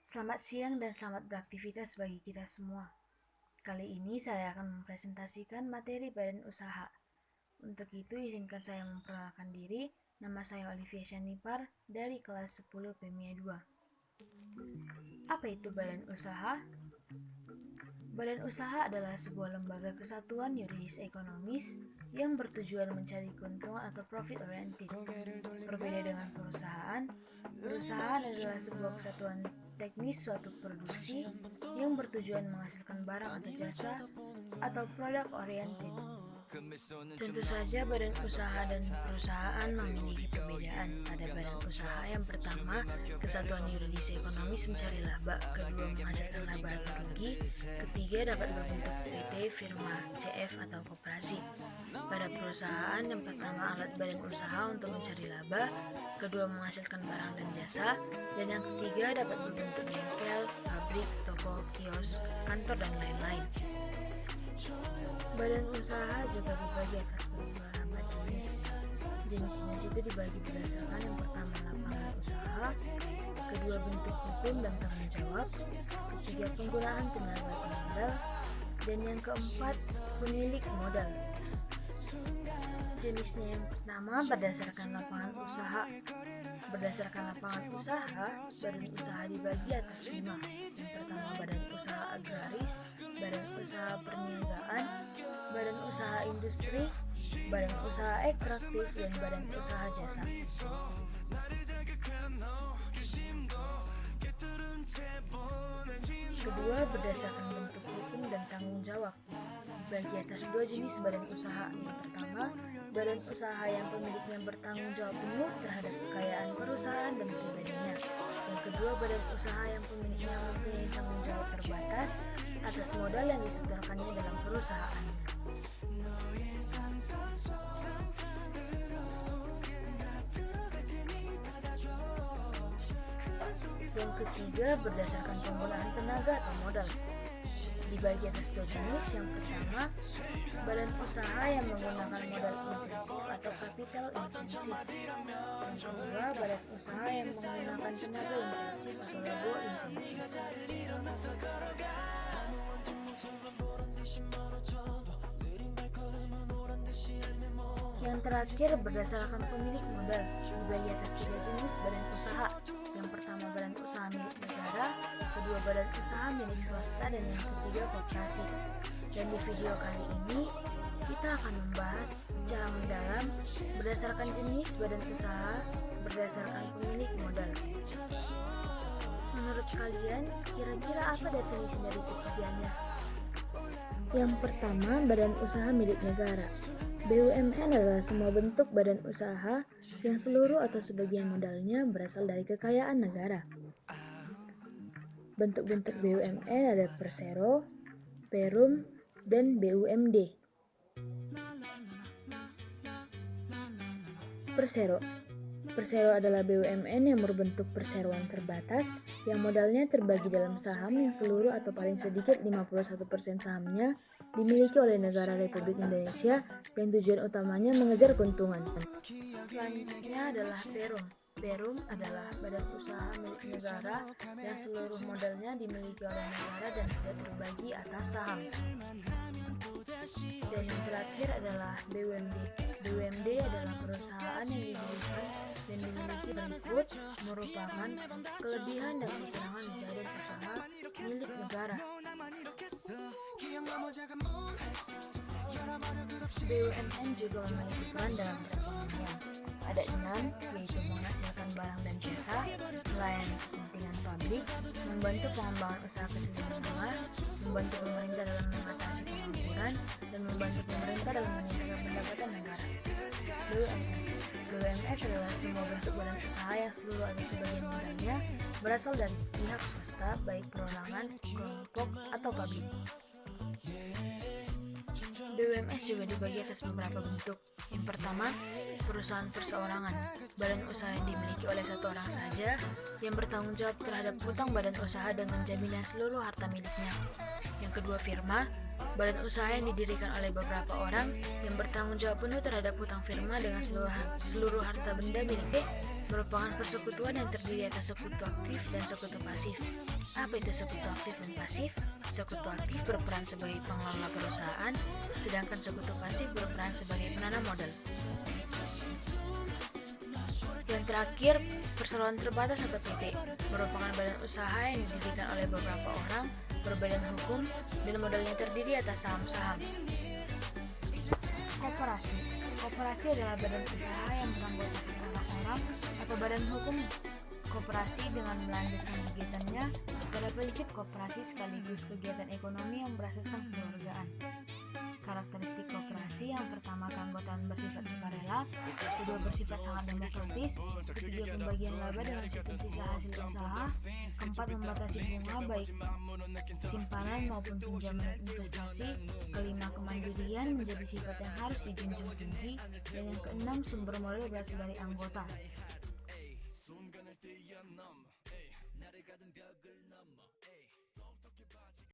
Selamat siang dan selamat beraktivitas bagi kita semua. Kali ini saya akan mempresentasikan materi badan usaha. Untuk itu izinkan saya memperkenalkan diri. Nama saya Olivia Shanipar dari kelas 10 PMIA 2. Apa itu badan usaha? Badan usaha adalah sebuah lembaga kesatuan yuridis ekonomis yang bertujuan mencari keuntungan atau profit oriented. Berbeda dengan perusahaan, perusahaan adalah sebuah kesatuan teknis suatu produksi yang bertujuan menghasilkan barang atau jasa atau produk oriented. Tentu saja badan usaha dan perusahaan memiliki perbedaan. Pada badan usaha yang pertama, kesatuan yuridis ekonomis mencari laba, kedua menghasilkan laba atau rugi, ketiga dapat berbentuk PT, firma, CF atau koperasi. Pada perusahaan yang pertama alat badan usaha untuk mencari laba, kedua menghasilkan barang dan jasa, dan yang ketiga dapat berbentuk bengkel, pabrik, toko, kios, kantor, dan lain-lain. Badan usaha juga dibagi atas beberapa jenis. Jenis-jenis itu dibagi berdasarkan yang pertama lapangan usaha, kedua bentuk hukum dan tanggung jawab, ketiga penggunaan tenaga modal, dan yang keempat pemilik modal. Jenisnya yang pertama berdasarkan lapangan usaha. Berdasarkan lapangan usaha, badan usaha dibagi atas 5. Yang pertama badan usaha agraris, badan usaha perniagaan, badan usaha industri, badan usaha ekstraktif, dan badan usaha jasa. Kedua, berdasarkan bentuk hukum dan tanggung jawab. Dibagi atas 2 jenis badan usaha. Yang pertama, badan usaha yang pemiliknya bertanggung jawab penuh terhadap kekayaan perusahaan dan pribadinya. Yang kedua, badan usaha yang pemiliknya mempunyai tanggung jawab terbatas atas modal yang disetorkannya dalam perusahaannya. Yang ketiga, berdasarkan penggunaan tenaga atau modal. Dibagi atas 2 jenis. Yang pertama, badan usaha yang menggunakan modal intensif atau kapital intensif. Yang kedua, badan usaha yang menggunakan tenaga intensif atau labo intensif. Yang terakhir, berdasarkan pemilik modal. Dibagi atas 3 jenis badan usaha. Yang pertama badan usaha milik negara, kedua badan usaha milik swasta, dan yang ketiga koperasi. Dan di video kali ini kita akan membahas secara mendalam berdasarkan jenis badan usaha, berdasarkan pemilik modal. Menurut kalian, kira-kira apa definisi dari ketiganya? Yang pertama, badan usaha milik negara. BUMN adalah semua bentuk badan usaha yang seluruh atau sebagian modalnya berasal dari kekayaan negara. Bentuk-bentuk BUMN ada Persero, Perum, dan BUMD. Persero adalah BUMN yang berbentuk perseroan terbatas yang modalnya terbagi dalam saham yang seluruh atau paling sedikit 51% sahamnya dimiliki oleh negara Republik Indonesia yang tujuan utamanya mengejar keuntungan. Selanjutnya adalah Perum. Perum adalah badan usaha milik negara yang seluruh modalnya dimiliki oleh negara dan tidak terbagi atas saham. Dan yang terakhir adalah BUMD. BUMD adalah perusahaan yang didirikan dan dimiliki berikut merupakan kelebihan dan kekurangan badan usaha milik negara. BUMN juga memiliki peran dalam perekonomian. Ada 6, yaitu menghasilkan barang dan jasa, melayani kepentingan publik, membantu pengembangan usaha kecil dan menengah, membantu pemerintah dalam mengatasi pengangguran, dan membantu pemerintah dalam meningkatkan pendapatan negara. BUMS adalah semua bentuk badan usaha yang seluruh atau sebagian modalnya berasal dari pihak swasta, baik perorangan, kelompok, atau pabrik. BUMS juga dibagi atas beberapa bentuk. Yang pertama, perusahaan perseorangan, badan usaha yang dimiliki oleh satu orang saja yang bertanggung jawab terhadap hutang badan usaha dengan jaminan seluruh harta miliknya. Yang kedua, firma, badan usaha yang didirikan oleh beberapa orang yang bertanggung jawab penuh terhadap hutang firma dengan seluruh harta benda miliknya, merupakan persekutuan yang terdiri atas sekutu aktif dan sekutu pasif. Apa itu sekutu aktif dan pasif? Sekutu aktif berperan sebagai pengelola perusahaan, sedangkan sekutu pasif berperan sebagai penanam modal. Yang terakhir, perseroan terbatas atau PT, merupakan badan usaha yang didirikan oleh beberapa orang berbadan hukum dan modalnya terdiri atas saham-saham. Koperasi adalah badan usaha yang beranggotakan orang-orang atau badan hukum koperasi dengan melandaskan kegiatannya pada prinsip koperasi sekaligus kegiatan ekonomi yang berasaskan kekeluargaan. Karakteristik koperasi: yang pertama, keanggotaan bersifat sukarela, kedua, bersifat sangat demokratis, ketiga, pembagian laba dengan sistem sisa hasil usaha, keempat, membatasi bunga baik simpanan maupun pinjaman investasi, kelima, kemandirian menjadi sifat yang harus dijunjung tinggi, dan yang keenam, sumber modal berasal dari anggota.